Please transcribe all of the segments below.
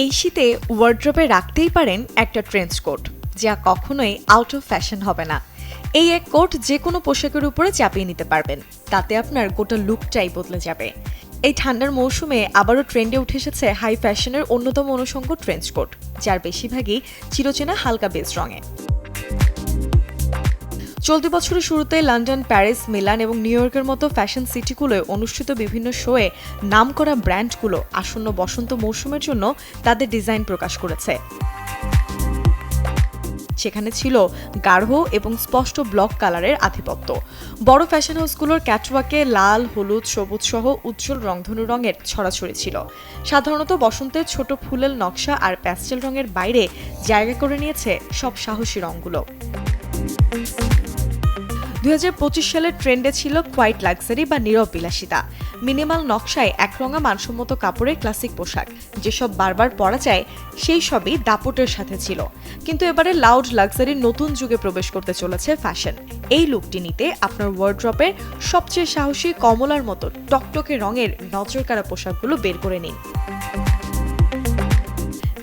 এই শীতে ওয়ার্ড্রোবে রাখতেই পারেন একটা ট্রেঞ্চ কোট, যা কখনোই আউট অফ ফ্যাশন হবে না। এই এক কোট যে কোনো পোশাকের উপরে চাপিয়ে নিতে পারবেন, তাতে আপনার গোটা লুকটাই বদলে যাবে। এই ঠান্ডার মৌসুমে আবারও ট্রেন্ডে উঠে এসেছে হাই ফ্যাশনের অন্যতম অনুষঙ্গ ট্রেঞ্চ কোট, যার বেশিরভাগই চিরচেনা হালকা বেজ রঙে। চলতি বছরের শুরুতে লন্ডন, প্যারিস, মিলান এবং নিউ ইয়র্কের মতো ফ্যাশন সিটিগুলোয় অনুষ্ঠিত বিভিন্ন শোয়ে নামকরা ব্র্যান্ডগুলো আসন্ন বসন্ত মৌসুমের জন্য তাদের ডিজাইন প্রকাশ করেছে। সেখানে ছিল গাঢ় এবং স্পষ্ট ব্লক কালারের আধিপত্য। বড় ফ্যাশন হাউসগুলোর ক্যাটওয়াকে লাল, হলুদ, সবুজ সহ উজ্জ্বল রংধনু রঙের ছড়াছড়ি ছিল। সাধারণত বসন্তের ছোট ফুলের নকশা আর প্যাস্টেল রঙের বাইরে জায়গা করে নিয়েছে সব সাহসী রঙগুলো। 2025 সালের ট্রেন্ডে ছিল কোয়াইট লাক্সারি বা নীরব বিলাসিতা। মিনিমাল নকশায় একরঙা মানসম্মত কাপড়ের ক্লাসিক পোশাক, যেসব বারবার পরা যায় সেই সবই দাপটের সাথে ছিল। কিন্তু এবারে লাউড লাক্সারির নতুন যুগে প্রবেশ করতে চলেছে ফ্যাশন। এই লুকটি নিতে আপনার ওয়ার্ড্রপের সবচেয়ে সাহসী কমলার মতো টকটকে রঙের নজরকাড়া পোশাকগুলো বের করে নিন।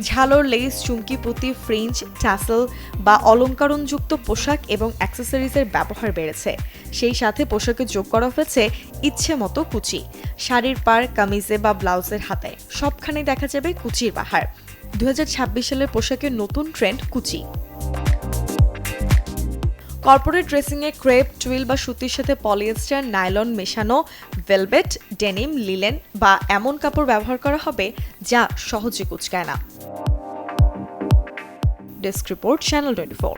ঝালর, লেস, চুমকি, পুঁতি, ফ্রিঞ্জ, ট্যাসেল বা অলঙ্কারণযুক্ত পোশাক এবং অ্যাক্সেসরিজের ব্যবহার বেড়েছে। সেই সাথে পোশাকে যোগ করা হয়েছে ইচ্ছে মতো কুচি। শাড়ির পাড়, কামিজে বা ব্লাউজের হাতে সবখানে দেখা যাবে কুচির বাহার। 2026 সালের পোশাকের নতুন ট্রেন্ড কুচি। কর্পোরেট ড্রেসিংয়ে ক্রেপ, টুইল বা সুতির সাথে পলিয়েস্টার, নাইলন মেশানো ভেলভেট, ডেনিম, লিলেন বা এমন কাপড় ব্যবহার করা হবে যা সহজে কুঁচকায় না। Desk report, channel 24।